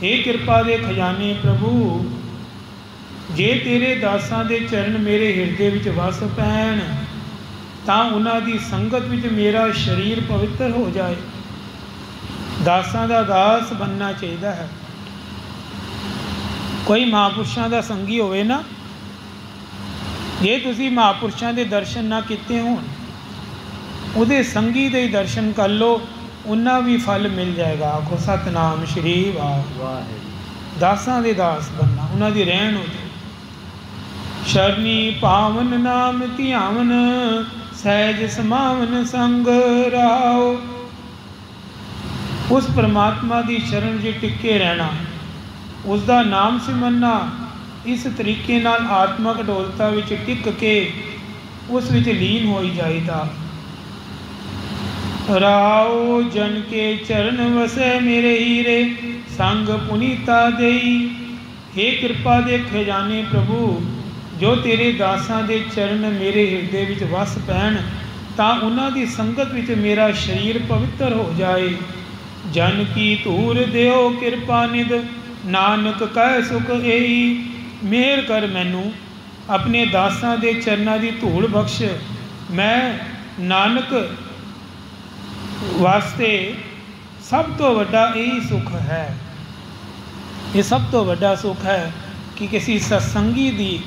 हे कृपा दे खजाने प्रभु, जे तेरे दासां दे चरण मेरे हिरदे विच वस पैण तां उन्हां दी संगत विच मेरा शरीर पवित्र हो जाए। दासां दा दास बनना चाहिदा है। कोई महापुरुषां दा संगी होवे ना, जे तुसीं महापुरुषां दे दर्शन ना कीते होण, ਉਹਦੇ ਸੰਗੀ ਦੇ ਦਰਸ਼ਨ ਕਰ ਲਓ, ਉਹਨਾਂ ਵੀ ਫਲ ਮਿਲ ਜਾਏਗਾ। ਆਖੋ ਸਤਨਾਮ ਸ਼੍ਰੀ ਵਾਹਿਗੁਰੂ। ਦਾਸਾਂ ਦੇ ਦਾਸ ਬਣਨਾ, ਉਹਨਾਂ ਦੀ ਰਹਿਣ ਹੋ ਜਾਏ। ਸ਼ਰਨੀ ਪਾਵਨ ਨਾਮ ਧਿਆਵਨ, ਸਹਿਜ ਸਮਾਵਨ ਸੰਗ ਰਾਓ। ਉਸ ਪਰਮਾਤਮਾ ਦੀ ਸ਼ਰਨ 'ਚ ਟਿੱਕੇ ਰਹਿਣਾ, ਉਸ ਦਾ ਨਾਮ ਸਿਮਰਨਾ, ਇਸ ਤਰੀਕੇ ਨਾਲ ਆਤਮਕ ਅਡੋਲਤਾ ਵਿੱਚ ਟਿਕ ਕੇ ਉਸ ਵਿੱਚ ਲੀਨ ਹੋਈ ਜਾਈਦਾ। ਰਾਓ ਜਨ ਕੇ ਚਰਨ ਵਸੈ ਮੇਰੇ ਹੀਰੇ, ਸੰਗ ਪੁਨੀਤਾ ਦੇਈ। हे ਕਿਰਪਾ ਦੇ ਖਜ਼ਾਨੇ ਪ੍ਰਭੂ, ਜੋ ਤੇਰੇ ਦਾਸਾਂ ਦੇ ਚਰਨ ਮੇਰੇ ਹਿਰਦੇ ਵਿੱਚ ਵਸ ਪੈਣ ਤਾਂ ਉਹਨਾਂ ਦੀ ਸੰਗਤ ਵਿੱਚ ਮੇਰਾ ਸਰੀਰ ਪਵਿੱਤਰ ਹੋ ਜਾਏ। ਜਨ ਕੀ ਧੂਰ ਦਿਓ ਕਿਰਪਾ ਨਿਧ, ਨਾਨਕ ਕਹਿ ਸੁਖ ਏਈ। ਮਿਹਰ ਕਰ ਮੈਨੂੰ ਆਪਣੇ ਦਾਸਾਂ ਦੇ ਚਰਨਾਂ ਦੀ ਧੂੜ ਬਖਸ਼। ਮੈਂ ਨਾਨਕ ਵਾਸਤੇ ਸਭ ਤੋਂ ਵੱਡਾ ਇਹੀ ਸੁੱਖ ਹੈ। ਇਹ ਸਭ ਤੋਂ ਵੱਡਾ ਸੁੱਖ ਹੈ ਕਿ ਕਿਸੇ ਸਤਸੰਗੀ ਦੀ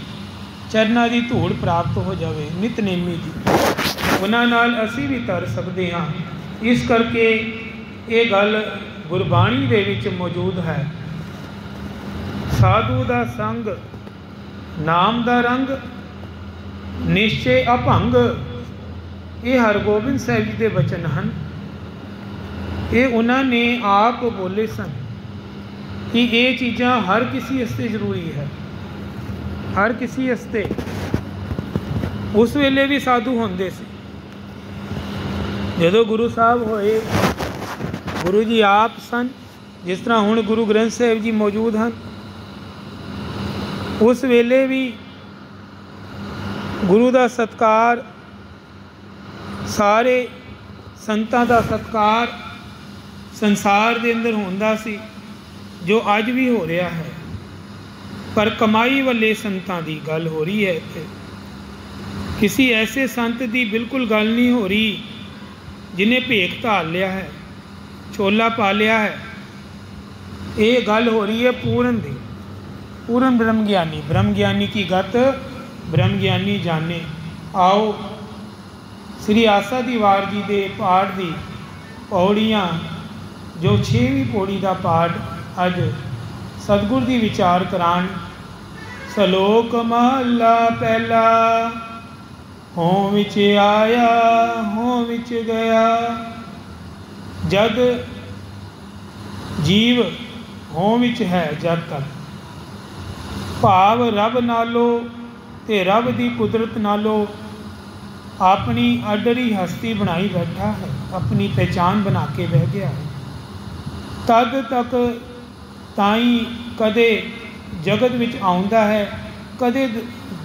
ਚਰਨਾਂ ਦੀ ਧੂੜ ਪ੍ਰਾਪਤ ਹੋ ਜਾਵੇ, ਨਿਤਨੇਮੀ ਦੀ। ਉਹਨਾਂ ਨਾਲ ਅਸੀਂ ਵੀ ਤਰ ਸਕਦੇ ਹਾਂ। ਇਸ ਕਰਕੇ ਇਹ ਗੱਲ ਗੁਰਬਾਣੀ ਦੇ ਵਿੱਚ ਮੌਜੂਦ ਹੈ। ਸਾਧੂ ਦਾ ਸੰਗ, ਨਾਮ ਦਾ ਰੰਗ, ਨਿਸ਼ਚੇ ਅਭੰਗ। ਇਹ ਹਰਗੋਬਿੰਦ ਸਾਹਿਬ ਜੀ ਦੇ ਬਚਨ ਹਨ। ਇਹ ਉਹਨਾਂ ਨੇ ਆਪ ਬੋਲੇ ਸਨ ਕਿ ਇਹ ਚੀਜ਼ਾਂ ਹਰ ਕਿਸੇ ਵਾਸਤੇ ਜ਼ਰੂਰੀ ਹੈ, ਹਰ ਕਿਸੇ ਵਾਸਤੇ। ਉਸ ਵੇਲੇ ਵੀ ਸਾਧੂ ਹੁੰਦੇ ਸੀ। ਜਦੋਂ ਗੁਰੂ ਸਾਹਿਬ ਹੋਏ, ਗੁਰੂ ਜੀ ਆਪ ਸਨ। ਜਿਸ ਤਰ੍ਹਾਂ ਹੁਣ ਗੁਰੂ ਗ੍ਰੰਥ ਸਾਹਿਬ ਜੀ ਮੌਜੂਦ ਹਨ, ਉਸ ਵੇਲੇ ਵੀ ਗੁਰੂ ਦਾ ਸਤਿਕਾਰ, ਸਾਰੇ ਸੰਤਾਂ ਦਾ ਸਤਿਕਾਰ ਸੰਸਾਰ ਦੇ ਅੰਦਰ ਹੁੰਦਾ ਸੀ, ਜੋ ਅੱਜ ਵੀ ਹੋ ਰਿਹਾ ਹੈ। ਪਰ ਕਮਾਈ ਵਾਲੇ ਸੰਤਾਂ ਦੀ ਗੱਲ ਹੋ ਰਹੀ ਹੈ ਇੱਥੇ। ਕਿਸੇ ਐਸੇ ਸੰਤ ਦੀ ਬਿਲਕੁਲ ਗੱਲ ਨਹੀਂ ਹੋ ਰਹੀ ਜਿਹਨੇ ਭੇਖ ਧਾਰ ਲਿਆ ਹੈ, ਛੋਲਾ ਪਾ ਲਿਆ ਹੈ। ਇਹ ਗੱਲ ਹੋ ਰਹੀ ਹੈ ਪੂਰਨ ਦੀ। पूर्ण ब्रह्म ज्ञानी, ब्रह्म ज्ञानी की गत ब्रह्म ज्ञानी जाने। आओ श्री आसा दी वार जी के पाठ की पौड़ियाँ, जो 6वीं पौड़ी का पाठ अज सतगुर की विचार करान। सलोक महला पहला, हों विच आया हों विच गया। जद जीव हों विच है जद तक, भाव रब नालों ते रब की कुदरत नालों अपनी अडरी हस्ती बनाई बैठा है, अपनी पहचान बना के बह गया है। तद तक ताई कदे जगत विच आउंदा है, कदे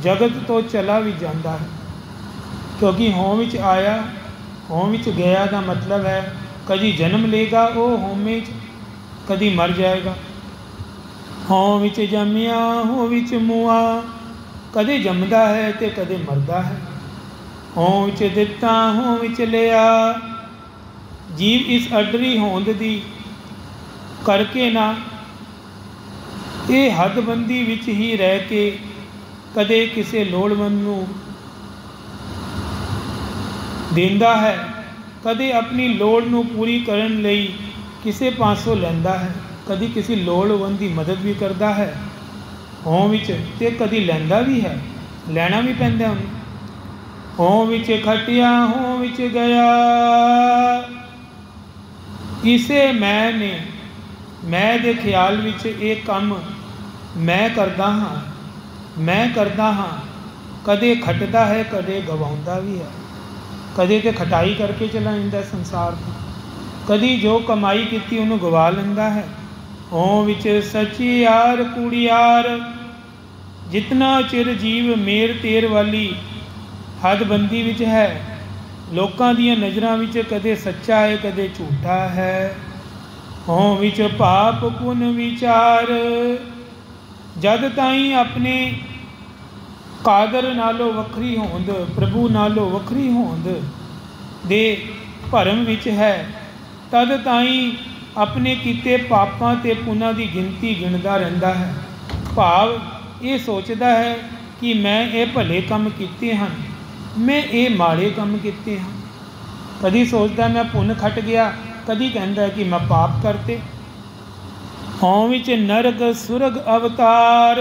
जगत तो चला भी जाता है। क्योंकि हों विच आया हों विच गया का मतलब है कभी जन्म लेगा वो होमे, कभी मर जाएगा। हों विच जमिया हों विच मुआ, कदे जमदा है तो कदे मरदा है। हों विच दिता हों विच लिया। जीव इस अडरी होंद दी करके ना ये हदबंदी विच ही रह के कदे किसी लोड़वंद नूं देंदा है, कदे अपनी लोड़ नूं पूरी करन लई किसी पासों लैंदा है, कभी किसी लोड़वंद की मदद भी करता है। हों विच ते कभी लैंदा भी है, लैना भी पैंदा उन्हें। हों विच खटिया हों विच गया। इसे मैं ने मैं दे ख्याल विच एक काम मैं करदा हाँ, मैं करदा हाँ। कदे खटदा है कदे गवाउंदा भी है, कदे तो खटाई करके चला जाता संसार को, कभी जो कमाई की उन्होंने गवा लेंदा है। हों विच सचियार कुड़ियार। जितना चिर जीव मेर तेर वाली हदबंदी विच है, लोकां दीयां नज़रां विच कदे सच्चा है कदे झूठा है। हों विच पाप पुन विचार। जद ताईं अपने कादर नालों वखरी होंद, प्रभु नालों वखरी होंद दे भरम विच है, तद ताईं अपने कीते पापां ते पुनां दी गिनती गिणदा रहिंदा है। भाव ये सोचदा है कि मैं ये भले काम कीते हैं, मैं ये माड़े काम कीते हैं। कदी सोचदा मैं पुन खट गया, कदी कहता है कि मैं पाप करते। हों विच नरक सुरग अवतार,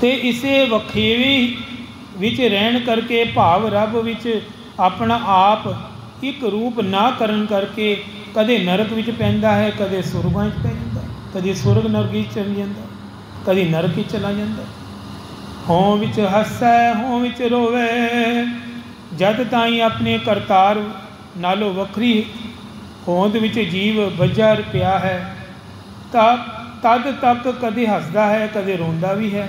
ते इसे वखेवे विच रहन करके भाव रब विच अपना आप एक रूप ना करन करके कदे नरक विच पैंदा है, कदे सुरगां च पै जांदा, कदे सुरग नरक च चल जांदा, कदे नरक च चला जांदा। हों विच हसै हों विच रोवे, जद ताईं अपने करतार नालों वखरी होंद विच जीव बज्झा पिया है, तद तक कदे हसदा है, कदे रोंदा भी है।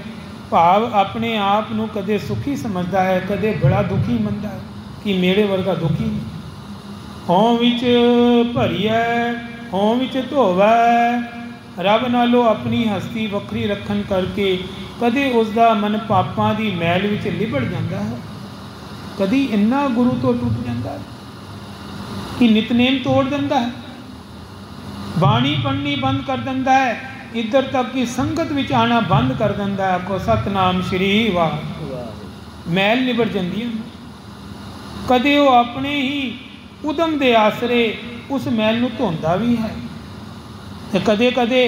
भाव अपने आप नूं कदे सुखी समझदा है, कदे बड़ा दुखी मनदा है कि मेरे वर्गा दुखी नहीं। हों विच भरिए हों विच धोवै, रब नालों अपनी हस्ती वखरी रखन करके कदे उसका मन पापां दी मैल विच लिबड़ जाता है, कदी इन्ना गुरु तो टुट जाता है कि नितनेम तोड़ दिंदा है, बाणी पढ़नी बंद कर दिंदा है, इधर तक कि संगत विच आना बंद कर दिंदा है। आखो सतनाम श्री वाह। मैल निबड़ जाती है। कदे वो अपने ही उदम दे आसरे उस मैल नूं धोंदा भी है, ते कदे कदे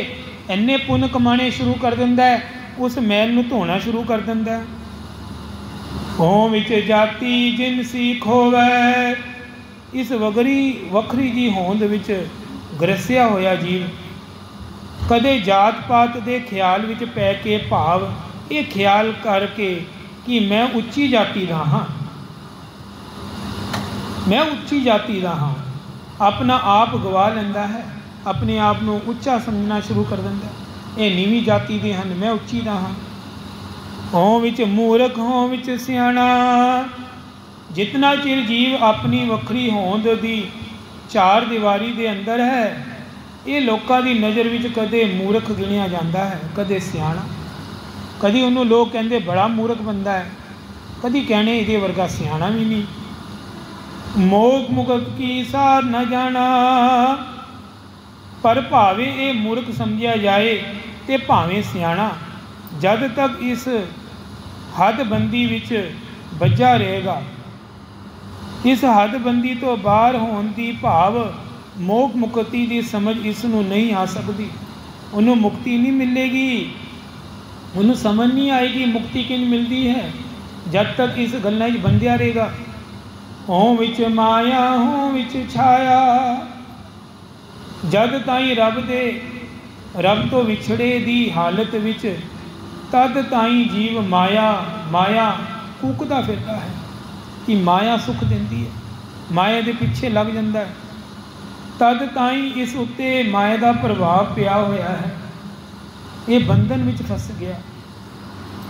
इन्ने पुन कमाने शुरू कर दिंदा है, उस मैल नूं धोना शुरू कर दिंदा है। हों विच जाति जिनसी खोवै, इस वखरी जी होंद विच ग्रसिया होया जीव कदे जात पात दे ख्याल विच पै के भाव ये ख्याल करके कि मैं उच्ची जाति दा हाँ, मैं उच्ची जाति दा हाँ, अपना आप गवा लैंदा है, अपने आप नूं उच्चा समझना शुरू कर दिंदा है। ये नीवीं जाति दे हन, मैं उच्ची दा हाँ। हों विच मूर्ख हों विच सियाणा, जितना चिर जीव अपनी वखरी होंद दी चार दीवारी दे अंदर है, ये लोगों की नज़र विच कदे मूर्ख गिणिया जाता है, कदे सियाणा। कदी उन्होंने लोग कहते बड़ा मूर्ख बंदा है, कदी कहने ये वर्गा सियाणा भी नहीं। मोख मुगत की सार न जाना, पर भावे ये मूर्ख समझा जाए तो भावें सियाणा, जद तक इस हदबंदी विच बज्झा रहेगा, इस हदबंदी तो बाहर होने की भाव मोख मुक्ति की समझ इसनों नहीं आ सकती, उन्होंने मुक्ति नहीं मिलेगी, उन्होंने समझ नहीं आएगी मुक्ति किन मिलती है, जब तक इस गल्लां च बंधिया रहेगा। हों विच माया हों विच छाया, जद ताईं रब तो विछड़े दी हालत विच, तद ताईं जीव माया माया कूकदा फिरदा है कि माया सुख दिंदी है, माया दे पिछे लग जाता है। तद ताईं इस उत्ते माया का प्रभाव पिया होया है, ये बंधन विच फस गया,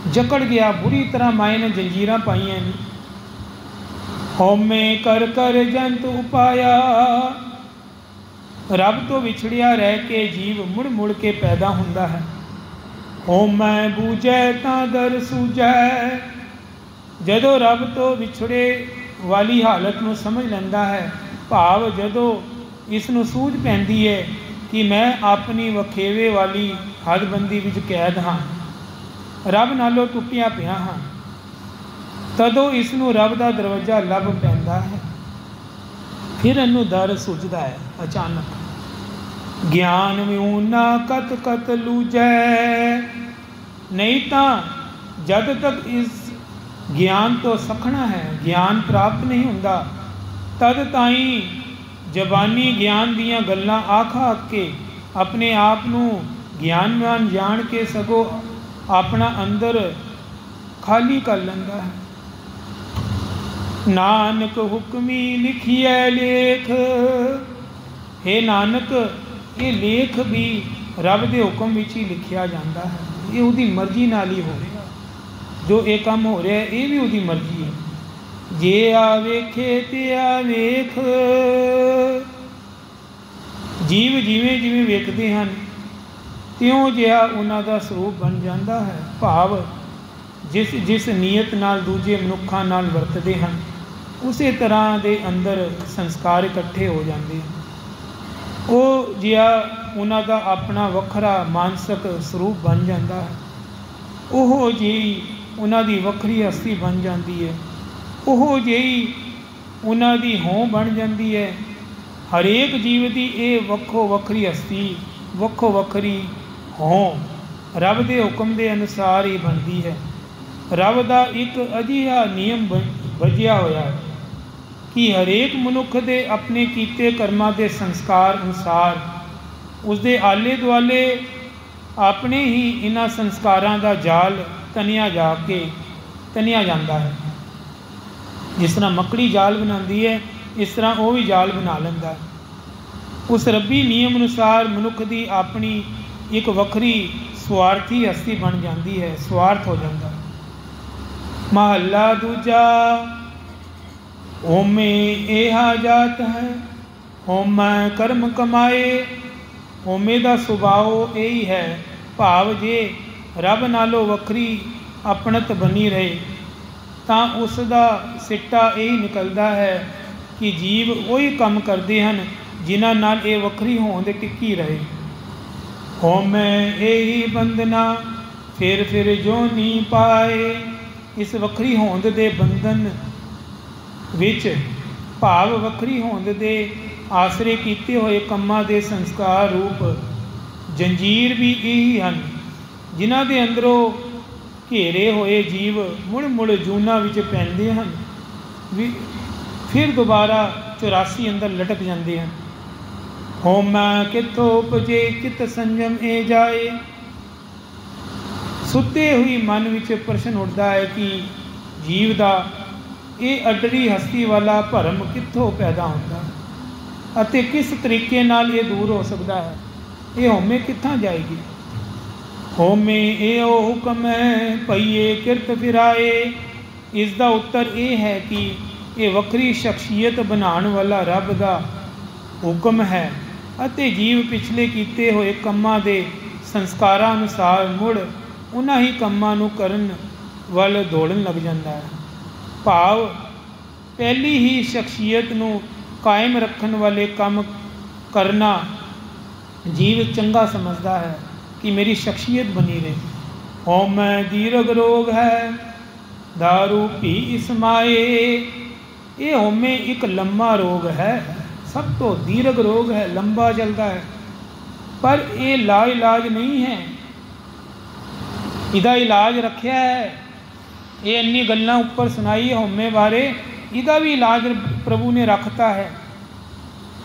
जकड़ गया, बुरी तरह माया ने जंजीरां पाईयां ने। होमे कर कर जंत उपाया, रब तो विछड़िया रह के जीव मुड़ मुड़ के पैदा हुंदा है। होमै बूझै तां दर सूझै, जदों रब तो विछड़े वाली हालत में समझ लैंदा है, भाव जदों इसनूं सूझ पैंदी है कि मैं अपनी वखेवे वाली हदबंदी विच कैद हाँ, रब नालों टुटिया पिया हाँ, तदों इसनूं रब का दरवाजा लभ पैंदा है। फिर इनू दर सुझदा है अचानक। ज्ञान म्यूना कत कत लूजै, नहीं तो जद तक इस ज्ञान तो सखना है, ज्ञान प्राप्त नहीं होंदा, तद ताईं जबानी ज्ञान दियां गल्लां आख आख के अपने आप नूं ज्ञानवान जान के सगों अपना अंदर खाली कर लैंदा है। नानक हुक्मी लिखिए लेख, हे नानक ये लेख भी रब के हुक्म विच ही लिखिया जाता है, ये उसकी मर्जी नाल ही हो रहा, जो ये काम हो रहा है ये भी उसकी मर्जी है। जे आवेखे ते आवेख, ਜੀਵ ਜਿਵੇਂ ਜਿਵੇਂ ਵੇਖਦੇ ਹਨ ਤਿਉਂ ਜਿਹਾ ਉਹਨਾਂ ਦਾ ਸਰੂਪ ਬਣ ਜਾਂਦਾ ਹੈ। ਭਾਵ ਜਿਸ ਜਿਸ ਨੀਅਤ ਨਾਲ ਦੂਜੇ ਮਨੁੱਖਾਂ ਨਾਲ ਵਰਤਦੇ ਹਨ ਉਸੇ ਤਰ੍ਹਾਂ ਦੇ ਅੰਦਰ ਸੰਸਕਾਰ ਇਕੱਠੇ ਹੋ ਜਾਂਦੇ ਹਨ। ਉਹ ਜਿਹਾ ਉਹਨਾਂ ਦਾ ਆਪਣਾ ਵੱਖਰਾ ਮਾਨਸਿਕ ਸਰੂਪ ਬਣ ਜਾਂਦਾ ਹੈ। ਉਹ ਜਿਹੀ ਉਹਨਾਂ ਦੀ ਵੱਖਰੀ ਹਸਤੀ ਬਣ ਜਾਂਦੀ ਹੈ। ਉਹ ਜਿਹੀ ਉਹਨਾਂ ਦੀ ਹੋਂ ਬਣ ਜਾਂਦੀ ਹੈ। ਹਰੇਕ ਜੀਵ ਦੀ ਇਹ ਵੱਖੋ ਵੱਖਰੀ ਹਸਤੀ, ਵੱਖੋ ਵੱਖਰੀ ਹੋਂ ਰੱਬ ਦੇ ਹੁਕਮ ਦੇ ਅਨੁਸਾਰ ਹੀ ਬਣਦੀ ਹੈ। ਰੱਬ ਦਾ ਇੱਕ ਅਜਿਹਾ ਨਿਯਮ ਬੱਝਿਆ ਹੋਇਆ ਹੈ ਕਿ ਹਰੇਕ ਮਨੁੱਖ ਦੇ ਆਪਣੇ ਕੀਤੇ ਕਰਮਾਂ ਦੇ ਸੰਸਕਾਰ ਅਨੁਸਾਰ ਉਸਦੇ ਆਲੇ ਦੁਆਲੇ ਆਪਣੇ ਹੀ ਇਹਨਾਂ ਸੰਸਕਾਰਾਂ ਦਾ ਜਾਲ ਤਣਿਆ ਜਾਂਦਾ ਹੈ। ਜਿਸ ਤਰ੍ਹਾਂ ਮੱਕੜੀ ਜਾਲ ਬਣਾਉਂਦੀ ਹੈ ਇਸ ਤਰ੍ਹਾਂ ਉਹ ਵੀ ਜਾਲ ਬਣਾ ਲੈਂਦਾ ਹੈ। ਉਸ ਰੱਬੀ ਨਿਯਮ ਅਨੁਸਾਰ ਮਨੁੱਖ ਦੀ ਆਪਣੀ ਇੱਕ ਵੱਖਰੀ ਸਵਾਰਥੀ ਹਸਤੀ ਬਣ ਜਾਂਦੀ ਹੈ, ਸਵਾਰਥ ਹੋ ਜਾਂਦਾ। ਮਹੱਲਾ ਦੂਜਾ। ਹੋਮੇ ਇਹਾ ਜਾਤ ਹੈ ਹੋਮੈ ਕਰਮ ਕਮਾਏ। ਹੋਮੇ ਦਾ ਸੁਭਾਅ ਇਹ ਹੀ ਹੈ। ਭਾਵ ਜੇ ਰੱਬ ਨਾਲੋਂ ਵੱਖਰੀ ਆਪਣਤ ਬਣੀ ਰਹੇ ਤਾਂ ਉਸ ਦਾ ਸਿੱਟਾ ਇਹ ਨਿਕਲਦਾ ਹੈ ਕਿ ਜੀਵ ਉਹੀ ਕੰਮ ਕਰਦੇ ਹਨ ਜਿਨ੍ਹਾਂ ਨਾਲ ਇਹ ਵੱਖਰੀ ਹੋਂਦ ਟਿੱਕੀ ਰਹੇ। ਹੋਮੈ ਇਹੀ ਬੰਧਨਾ ਫਿਰ ਜੋ ਨੀ ਪਾਏ। ਇਸ ਵੱਖਰੀ ਹੋਂਦ ਦੇ ਬੰਧਨ ਵਿੱਚ ਭਾਵ ਵੱਖਰੀ ਹੋਂਦ ਦੇ ਆਸਰੇ ਕੀਤੇ ਹੋਏ ਕੰਮਾਂ ਦੇ ਸੰਸਕਾਰ ਰੂਪ ਜੰਜੀਰ ਵੀ ਇਹੀ ਹਨ ਜਿਨ੍ਹਾਂ ਦੇ ਅੰਦਰੋਂ ਘੇਰੇ ਹੋਏ ਜੀਵ ਮੁੜ ਮੁੜ ਜੂਨਾਂ ਵਿੱਚ ਪੈਂਦੇ ਹਨ ਵੀ ਫਿਰ ਦੁਬਾਰਾ 84 ਅੰਦਰ ਲਟਕ ਜਾਂਦੇ ਹਨ। ਹੋਮੈ ਕਿੱਥੋਂ ਉਪਜੇ ਕਿਤ ਸੰਜਮ ਇਹ ਜਾਏ। ਸੁੱਤੇ ਹੋਈ ਮਨ ਵਿੱਚ ਪ੍ਰਸ਼ਨ ਉੱਠਦਾ ਹੈ ਕਿ ਜੀਵ ਦਾ ਇਹ ਅਡਰੀ ਹਸਤੀ ਵਾਲਾ ਭਰਮ ਕਿੱਥੋਂ ਪੈਦਾ ਹੁੰਦਾ ਅਤੇ ਕਿਸ ਤਰੀਕੇ ਨਾਲ ਇਹ ਦੂਰ ਹੋ ਸਕਦਾ ਹੈ। ਇਹ ਹੋਮੇ ਕਿੱਥਾਂ ਜਾਏਗੀ। ਹੋਮੇ ਇਹੋ ਹੁਕਮ ਹੈ ਪਈਏ ਕਿਰਤ ਫਿਰਾਏ। ਇਸ ਦਾ ਉੱਤਰ ਇਹ ਹੈ ਕਿ ਇਹ ਵੱਖਰੀ ਸ਼ਖਸੀਅਤ ਬਣਾਉਣ ਵਾਲਾ ਰੱਬ ਦਾ ਹੁਕਮ ਹੈ ਅਤੇ ਜੀਵ ਪਿਛਲੇ ਕੀਤੇ ਹੋਏ ਕੰਮਾਂ ਦੇ ਸੰਸਕਾਰਾਂ ਅਨੁਸਾਰ ਮੁੜ ਉਹਨਾਂ ਹੀ ਕੰਮਾਂ ਨੂੰ ਕਰਨ ਵੱਲ ਦੌੜਨ ਲੱਗ ਜਾਂਦਾ ਹੈ। ਭਾਵ ਪਹਿਲੀ ਹੀ ਸ਼ਖਸੀਅਤ ਨੂੰ ਕਾਇਮ ਰੱਖਣ ਵਾਲੇ ਕੰਮ ਕਰਨਾ ਜੀਵ ਚੰਗਾ ਸਮਝਦਾ ਹੈ ਕਿ ਮੇਰੀ ਸ਼ਖਸੀਅਤ ਬਣੀ ਰਹੇ। ਹੋਮੈ ਦੀਰਘ ਰੋਗ ਹੈ ਦਾਰੂ ਪੀ ਇਸਮਾਏ। ਇਹ ਹੋਮੇ ਇੱਕ ਲੰਮਾ ਰੋਗ ਹੈ, ਸਭ ਤੋਂ ਦੀਰਘ ਰੋਗ ਹੈ, ਲੰਬਾ ਚੱਲਦਾ ਹੈ, ਪਰ ਇਹ ਲਾ ਇਲਾਜ ਨਹੀਂ ਹੈ। ਇਹਦਾ ਇਲਾਜ ਰੱਖਿਆ ਹੈ। ਇਹ ਇੰਨੀ ਗੱਲਾਂ ਉੱਪਰ ਸੁਣਾਈ ਹੋਮੇ ਬਾਰੇ, ਇਹਦਾ ਵੀ ਇਲਾਜ ਪ੍ਰਭੂ ਨੇ ਰੱਖਤਾ ਹੈ।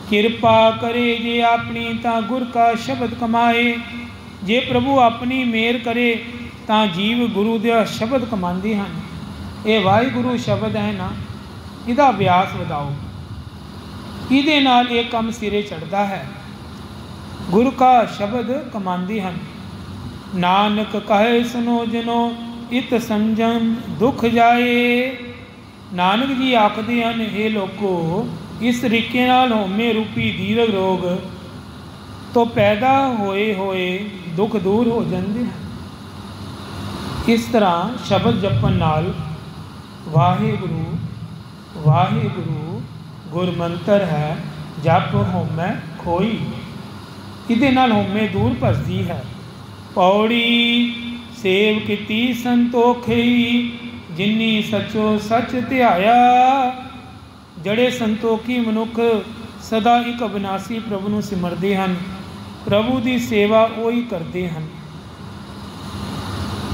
ਕਿਰਪਾ ਕਰੇ ਜੇ ਆਪਣੀ ਤਾਂ ਗੁਰ ਕਾ ਸ਼ਬਦ ਕਮਾਏ। ਜੇ ਪ੍ਰਭੂ ਆਪਣੀ ਮਿਹਰ ਕਰੇ ਤਾਂ ਜੀਵ ਗੁਰੂ ਦਾ ਸ਼ਬਦ ਕਮਾਉਂਦੇ ਹਨ। ਇਹ ਵਾਹਿਗੁਰੂ ਸ਼ਬਦ ਹੈ ਨਾ, ਇਹਦਾ ਅਭਿਆਸ ਵਧਾਓ। ਇਹਦੇ ਨਾਲ ਇਹ ਕੰਮ ਸਿਰੇ ਚੜ੍ਹਦਾ ਹੈ। ਗੁਰੂ ਕਾ ਸ਼ਬਦ ਕਮਾਉਂਦੇ ਹਨ। ਨਾਨਕ ਕਹੇ ਸੁਨੋ ਜਨੋ ਇਤ ਸੰਜਮ ਦੁੱਖ ਜਾਏ। ਨਾਨਕ ਜੀ ਆਖਦੇ ਹਨ, ਇਹ ਲੋਕੋ ਇਸ ਤਰੀਕੇ ਨਾਲ ਹੋਮੇ ਰੂਪੀ ਦੀਰਘ ਰੋਗ ਤੋਂ ਪੈਦਾ ਹੋਏ ਦੁੱਖ ਦੂਰ ਹੋ ਜਾਂਦੇ ਹਨ। ਇਸ ਤਰ੍ਹਾਂ ਸ਼ਬਦ ਜਪਣ ਨਾਲ ਵਾਹਿਗੁਰੂ ਵਾਹਿਗੁਰੂ ਗੁਰਮੰਤਰ ਹੈ, ਜਪ ਹੋਮੈ ਖੋਈ। ਇਹਦੇ ਨਾਲ ਹੋਮੇ ਦੂਰ ਭੱਜਦੀ ਹੈ। ਪੌੜੀ ਸੇਵ ਕੀਤੀ ਸੰਤੋਖੀ ਜਿਨੀ ਸਚੋ ਸੱਚ ਧਿਆਇਆ। ਜਿਹੜੇ ਸੰਤੋਖੀ ਮਨੁੱਖ ਸਦਾ ਇੱਕ ਅਬਿਨਾਸੀ ਪ੍ਰਭੂ ਨੂੰ ਸਿਮਰਦੇ ਹਨ, ਪ੍ਰਭੂ ਦੀ ਸੇਵਾ ਉਹੀ ਕਰਦੇ ਹਨ।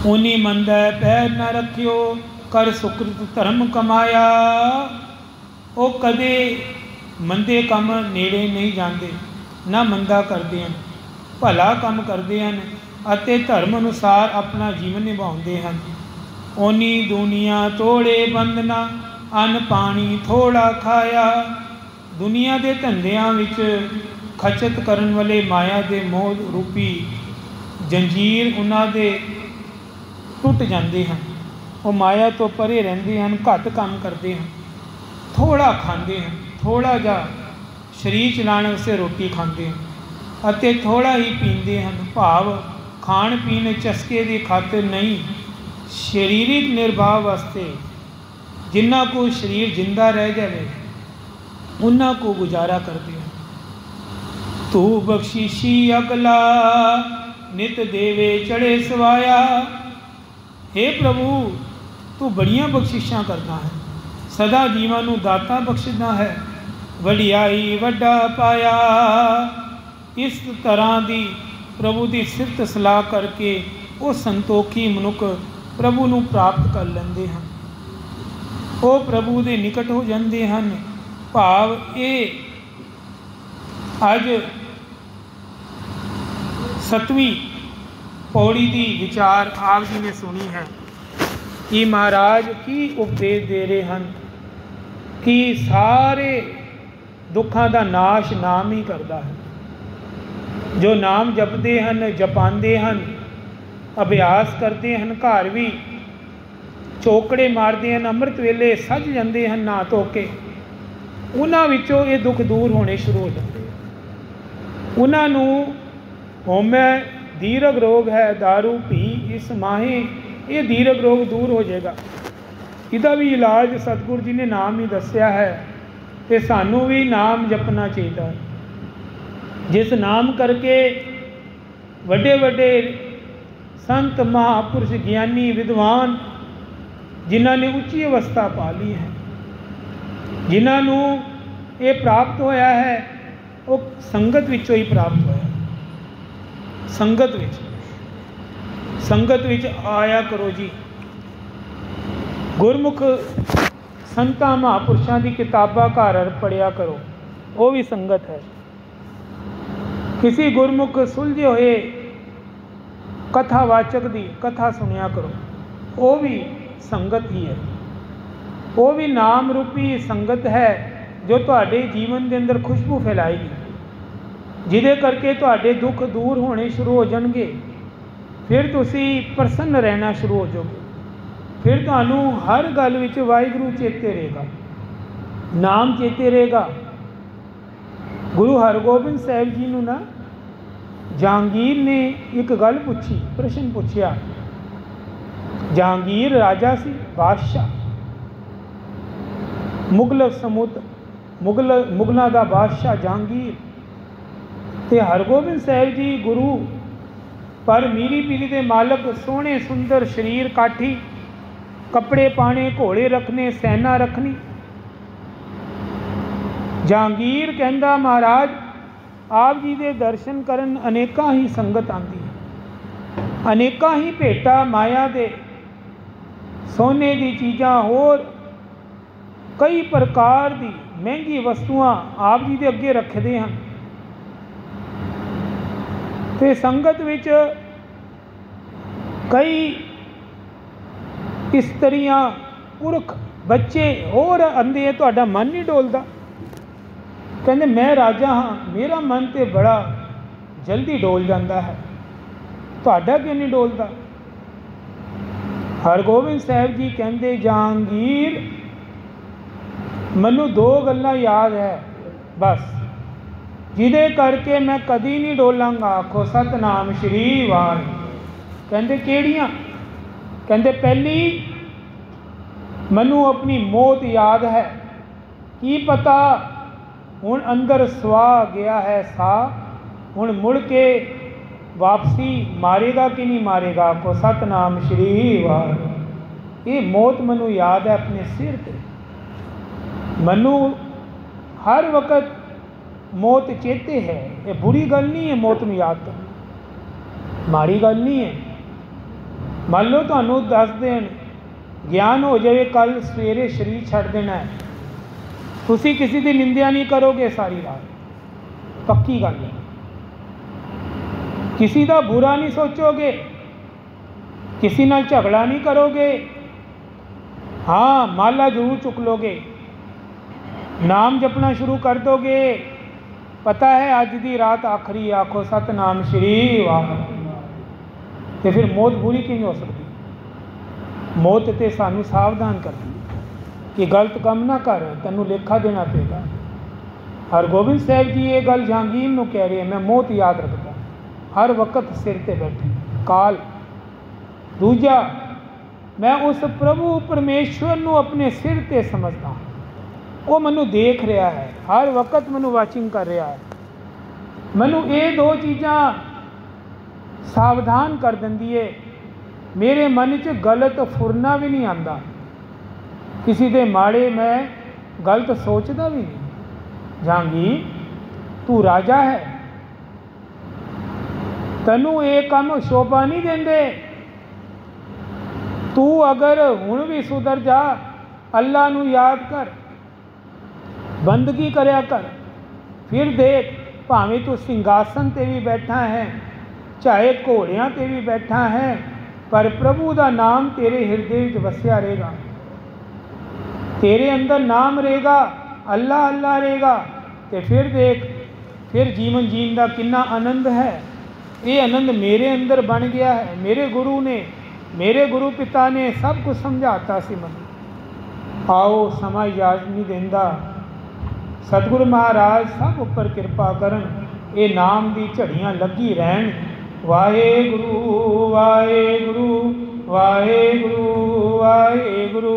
ਉਨੀ ਮੰਦੈ ਪੈਰ ਨਾ ਰੱਖਿਓ ਕਰ ਸੁਕ੍ਰਿਤ ਧਰਮ ਕਮਾਇਆ। ਉਹ ਕਦੇ ਮੰਦੇ ਕੰਮ ਨੇੜੇ ਨਹੀਂ ਜਾਂਦੇ, ਨਾ ਮੰਦਾ ਕਰਦੇ ਹਨ, ਭਲਾ ਕੰਮ ਕਰਦੇ ਹਨ ਅਤੇ ਧਰਮ ਅਨੁਸਾਰ ਆਪਣਾ ਜੀਵਨ ਨਿਭਾਉਂਦੇ ਹਨ। ਓਨੀ ਦੁਨੀਆ ਤੋੜੇ ਬੰਧਨਾ ਅੰਨ ਪਾਣੀ ਥੋੜ੍ਹਾ ਖਾਇਆ। ਦੁਨੀਆ ਦੇ ਧੰਦਿਆਂ ਵਿੱਚ ਖਚਤ ਕਰਨ ਵਾਲੇ ਮਾਇਆ ਦੇ ਮੋਹ ਰੂਪੀ ਜੰਜੀਰ ਉਹਨਾਂ ਦੇ ਟੁੱਟ ਜਾਂਦੇ ਹਨ। ਉਹ ਮਾਇਆ ਤੋਂ ਪਰੇ ਰਹਿੰਦੇ ਹਨ, ਘੱਟ ਕੰਮ ਕਰਦੇ ਹਨ, ਥੋੜ੍ਹਾ ਖਾਂਦੇ ਹਨ, ਥੋੜ੍ਹਾ ਜਿਹਾ ਸਰੀਰ ਚਲਾਉਣ ਵਾਸਤੇ ਰੋਟੀ ਖਾਂਦੇ ਹਨ। ਅਤੇ ਥੋੜ੍ਹਾ ਹੀ ਪੀਂਦੇ ਹਨ। ਭਾਵ ਖਾਣ ਪੀਣ ਚਸਕੇ ਦੀ ਖਾਤਰ ਨਹੀਂ, ਸਰੀਰਿਕ ਨਿਰਵਾਹ ਵਾਸਤੇ। ਜਿਨ੍ਹਾਂ ਕੋ ਸਰੀਰ ਜਿੰਦਾ ਰਹਿ ਜਾਵੇ ਉਹਨਾਂ ਕੋ ਗੁਜ਼ਾਰਾ ਕਰਦੇ ਹਨ। ਤੂੰ ਬਖਸ਼ੀਸ਼ੀ ਅਗਲਾ ਨਿਤ ਦੇਵੇ ਚੜੇ ਸਵਾਇਆ। हे ਪ੍ਰਭੂ, ਤੂੰ ਬੜੀਆਂ ਬਖਸ਼ਿਸ਼ਾਂ ਕਰਦਾ ਹੈ, ਸਦਾ ਜੀਵਾਂ ਨੂੰ ਦਾਤਾਂ ਬਖਸ਼ਦਾ ਹੈ, ਵਡਿਆਈ ਵੱਡਾ ਪਾਇਆ। ਇਸ ਤਰ੍ਹਾਂ ਦੀ ਪ੍ਰਭੂ ਦੀ ਸਿਫਤ ਸਲਾਹ ਕਰਕੇ ਉਹ ਸੰਤੋਖੀ ਮਨੁੱਖ ਪ੍ਰਭੂ ਨੂੰ ਪ੍ਰਾਪਤ ਕਰ ਲੈਂਦੇ ਹਨ, ਉਹ ਪ੍ਰਭੂ ਦੇ ਨਿਕਟ ਹੋ ਜਾਂਦੇ ਹਨ। ਭਾਵ ਇਹ ਅੱਜ 7ਵੀਂ ਪੌੜੀ ਦੀ ਵਿਚਾਰ ਆਪ ਜੀ ਨੇ ਸੁਣੀ ਹੈ ਕਿ ਮਹਾਰਾਜ ਕੀ ਉਪਦੇਸ਼ ਦੇ ਰਹੇ ਹਨ ਕਿ ਸਾਰੇ ਦੁੱਖਾਂ ਦਾ ਨਾਸ਼ ਨਾਮ ਹੀ ਕਰਦਾ ਹੈ। ਜੋ ਨਾਮ ਜਪਦੇ ਹਨ, ਜਪਾਉਂਦੇ ਹਨ, ਅਭਿਆਸ ਕਰਦੇ ਹਨ, ਘਰ ਵੀ ਚੌਕੜੇ ਮਾਰਦੇ ਹਨ, ਅੰਮ੍ਰਿਤ ਵੇਲੇ ਸੱਜ ਜਾਂਦੇ ਹਨ ਨਹਾ ਧੋ ਕੇ, ਉਹਨਾਂ ਵਿੱਚੋਂ ਇਹ ਦੁੱਖ ਦੂਰ ਹੋਣੇ ਸ਼ੁਰੂ ਹੋ ਜਾਂਦੇ। ਉਹਨਾਂ ਨੂੰ ਹਉਮੈ ਦੀਰਘ ਰੋਗ ਹੈ, ਦਾਰੂ ਪੀ ਇਸ ਮਾਹੇ, ਇਹ ਦੀਰਘ ਰੋਗ ਦੂਰ ਹੋ ਜਾਏਗਾ। ਇਹਦਾ ਵੀ ਇਲਾਜ ਸਤਿਗੁਰੂ ਜੀ ਨੇ ਨਾਮ ਹੀ ਦੱਸਿਆ ਹੈ ਅਤੇ ਸਾਨੂੰ ਵੀ ਨਾਮ ਜਪਣਾ ਚਾਹੀਦਾ ਹੈ। ਜਿਸ ਨਾਮ ਕਰਕੇ ਵੱਡੇ ਵੱਡੇ ਸੰਤ ਮਹਾਂਪੁਰਸ਼ ਗਿਆਨੀ ਵਿਦਵਾਨ ਜਿਨ੍ਹਾਂ ਨੇ ਉੱਚੀ ਅਵਸਥਾ ਪਾ ਲਈ ਹੈ, ਜਿਨ੍ਹਾਂ ਨੂੰ ਇਹ ਪ੍ਰਾਪਤ ਹੋਇਆ ਹੈ, ਉਹ ਸੰਗਤ ਵਿੱਚੋਂ ਹੀ ਪ੍ਰਾਪਤ ਹੋਇਆ। ਸੰਗਤ ਵਿੱਚ ਆਇਆ ਕਰੋ ਜੀ। ਗੁਰਮੁਖ ਸੰਤਾਂ ਮਹਾਂਪੁਰਸ਼ਾਂ ਦੀ ਕਿਤਾਬਾਂ ਘਰ ਪੜ੍ਹਿਆ ਕਰੋ, ਉਹ ਵੀ ਸੰਗਤ ਹੈ। ਕਿਸੇ ਗੁਰਮੁਖ ਸੁਲਝੇ ਹੋਏ ਕਥਾਵਾਚਕ ਦੀ ਕਥਾ ਸੁਣਿਆ ਕਰੋ, ਉਹ ਵੀ ਸੰਗਤ ਹੀ ਹੈ। ਉਹ ਵੀ ਨਾਮ ਰੂਪੀ ਸੰਗਤ ਹੈ ਜੋ ਤੁਹਾਡੇ ਜੀਵਨ ਦੇ ਅੰਦਰ ਖੁਸ਼ਬੂ ਫੈਲਾਏਗੀ, ਜਿਹਦੇ ਕਰਕੇ ਤੁਹਾਡੇ ਦੁੱਖ ਦੂਰ ਹੋਣੇ ਸ਼ੁਰੂ ਹੋ ਜਾਣਗੇ। ਫਿਰ ਤੁਸੀਂ ਪ੍ਰਸੰਨ ਰਹਿਣਾ ਸ਼ੁਰੂ ਹੋ ਜਾਓਗੇ। ਫਿਰ ਤੁਹਾਨੂੰ ਹਰ ਗੱਲ ਵਿੱਚ ਵਾਹਿਗੁਰੂ ਚੇਤੇ ਰਹੇਗਾ, ਨਾਮ ਚੇਤੇ ਰਹੇਗਾ। ਗੁਰੂ ਹਰਗੋਬਿੰਦ ਸਾਹਿਬ ਜੀ ਨੂੰ ਨਾ ਜਹਾਂਗੀਰ ਨੇ ਇੱਕ ਗੱਲ ਪੁੱਛੀ, ਪ੍ਰਸ਼ਨ ਪੁੱਛਿਆ। ਜਹਾਂਗੀਰ ਰਾਜਾ ਸੀ, ਬਾਦਸ਼ਾਹ, ਮੁਗਲਾਂ ਦਾ ਬਾਦਸ਼ਾਹ ਜਹਾਂਗੀਰ। ਅਤੇ ਹਰਗੋਬਿੰਦ ਸਾਹਿਬ ਜੀ ਗੁਰੂ, ਪਰ ਮੀਰੀ ਪੀਰੀ ਦੇ ਮਾਲਕ, ਸੋਹਣੇ ਸੁੰਦਰ ਸਰੀਰ, ਕਾਠੀ ਕੱਪੜੇ ਪਾਣੇ, ਘੋੜੇ ਰੱਖਣੇ, ਸੈਨਾ ਰੱਖਣੀ। ਜਹਾਂਗੀਰ ਕਹਿੰਦਾ, ਮਹਾਰਾਜ ਆਪ ਜੀ ਦੇ ਦਰਸ਼ਨ ਕਰਨ ਅਨੇਕਾਂ ਹੀ ਸੰਗਤ ਆਉਂਦੀ ਹੈ, ਅਨੇਕਾਂ ਹੀ ਭੇਟਾ ਮਾਇਆ ਦੇ ਸੋਨੇ ਦੀ ਚੀਜ਼ਾਂ, ਹੋਰ ਕਈ ਪ੍ਰਕਾਰ ਦੀ ਮਹਿੰਗੀ ਵਸਤੂਆਂ ਆਪ ਜੀ ਦੇ ਅੱਗੇ ਰੱਖਦੇ ਹਨ। ਅਤੇ ਸੰਗਤ ਵਿੱਚ ਕਈ ਇਸਤਰੀਆਂ, ਪੁਰਖ, ਬੱਚੇ ਹੋਰ ਆਉਂਦੇ ਹੈ। ਤੁਹਾਡਾ ਮਨ ਨਹੀਂ ਡੋਲਦਾ? ਕਹਿੰਦੇ ਮੈਂ ਰਾਜਾ ਹਾਂ, ਮੇਰਾ ਮਨ ਤਾਂ ਬੜਾ ਜਲਦੀ ਡੋਲ ਜਾਂਦਾ ਹੈ, ਤੁਹਾਡਾ ਕਿਉਂ ਨਹੀਂ ਡੋਲਦਾ? ਹਰਗੋਬਿੰਦ ਸਾਹਿਬ ਜੀ ਕਹਿੰਦੇ, ਜਹਾਂਗੀਰ ਮੈਨੂੰ ਦੋ ਗੱਲਾਂ ਯਾਦ ਹੈ ਬਸ, ਜਿਹਦੇ ਕਰਕੇ ਮੈਂ ਕਦੀ ਨਹੀਂ ਡੋਲਾਂਗਾ। ਆਖੋ ਸਤਨਾਮ ਸ਼੍ਰੀ ਵਾਹਿਗੁਰੂ। ਕਹਿੰਦੇ ਕਿਹੜੀਆਂ? ਕਹਿੰਦੇ ਪਹਿਲੀ, ਮੈਨੂੰ ਆਪਣੀ ਮੌਤ ਯਾਦ ਹੈ। ਕੀ ਪਤਾ ਹੁਣ ਅੰਦਰ ਸਵਾ ਗਿਆ ਹੈ ਸਾਹ, ਹੁਣ ਮੁੜ ਕੇ ਵਾਪਸੀ ਮਾਰੇਗਾ ਕਿ ਨਹੀਂ ਮਾਰੇਗਾ। ਆਖੋ ਸਤਨਾਮ ਸ਼੍ਰੀ ਵਾਹਿਗੁਰੂ। ਇਹ ਮੌਤ ਮੈਨੂੰ ਯਾਦ ਹੈ ਆਪਣੇ ਸਿਰ 'ਤੇ, ਮੈਨੂੰ ਹਰ ਵਕਤ ਮੌਤ ਚੇਤੇ ਹੈ। ਇਹ ਬੁਰੀ ਗੱਲ ਨਹੀਂ ਹੈ ਮੌਤ ਨੂੰ ਯਾਦ ਕਰਨਾ, ਮਾੜੀ ਗੱਲ ਨਹੀਂ ਹੈ। ਮੰਨ ਲਓ ਤੁਹਾਨੂੰ ਦੱਸ ਦੇਣ, ਗਿਆਨ ਹੋ ਜਾਵੇ ਕੱਲ੍ਹ ਸਵੇਰੇ ਸਰੀਰ ਛੱਡ ਦੇਣਾ ਹੈ, ਤੁਸੀਂ ਕਿਸੇ ਦੀ ਨਿੰਦਿਆ ਨਹੀਂ ਕਰੋਗੇ ਸਾਰੀ ਰਾਤ, ਪੱਕੀ ਗੱਲ ਹੈ। ਕਿਸੇ ਦਾ ਬੁਰਾ ਨਹੀਂ ਸੋਚੋਗੇ, ਕਿਸੇ ਨਾਲ ਝਗੜਾ ਨਹੀਂ ਕਰੋਗੇ। ਹਾਂ, ਮਾਲਾ ਜ਼ਰੂਰ ਚੁੱਕ ਲੋਗੇ, ਨਾਮ ਜਪਣਾ ਸ਼ੁਰੂ ਕਰ ਦੋਗੇ। ਪਤਾ ਹੈ ਅੱਜ ਦੀ ਰਾਤ ਆਖਰੀ, ਆਖੋ ਸਤਨਾਮ ਸ਼੍ਰੀ ਵਾਹਿਗੁਰੂ। ਅਤੇ ਫਿਰ ਮੌਤ ਬੁਰੀ ਕਿਵੇਂ ਹੋ ਸਕਦੀ? ਮੌਤ ਤਾਂ ਸਾਨੂੰ ਸਾਵਧਾਨ ਕਰਦੀ ਕਿ ਗਲਤ ਕੰਮ ਨਾ ਕਰ, ਤੈਨੂੰ ਲੇਖਾ ਦੇਣਾ ਪਏਗਾ। हरगोबिंद साहब जी ये गल जहांगीर नूं कह रहे हैं, मैं मौत याद रखता हर वक्त सिर ते बैठी काल। दूजा, मैं उस प्रभु परमेश्वर नूं अपने सिर ते समझदा, वो मैनू देख रहा है, हर वक्त मैनू वाचिंग कर रहा है। मैनू ये दो चीज़ां सावधान कर देंदी है, मेरे मन च गलत फुरना भी नहीं आंदा, किसी दे माड़े मैं गलत सोचदा भी नहीं। जहांगीर तू राजा है, तैनू ये काम शोभा नहीं देंदे, तू अगर हुण भी सुधर जा, अल्लाह नू याद कर, बंदगी करया कर, फिर देख भावें तू सिंघासन ते भी बैठा है, चाहे घोड़ियां ते भी बैठा है, पर प्रभु का नाम तेरे हृदय विच वसिया रहेगा, तेरे अंदर नाम रहेगा, अल्लाह अल्लाह रहेगा। तो फिर देख, फिर जीवन जीन का कितना आनंद है। ये आनंद मेरे अंदर बन गया है, मेरे गुरु ने, मेरे गुरु पिता ने सब कुछ समझाता सी मन। आओ समा इजाज़त नहीं देंदा, सतगुरु महाराज सब उपर कृपा करन, ये नाम की झड़ियाँ लगी रहन। वाहेगुरु वाहेगुरु वाहेगुरु वाहेगुरु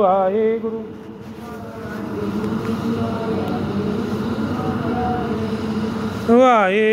वाहेगुरु। वाहे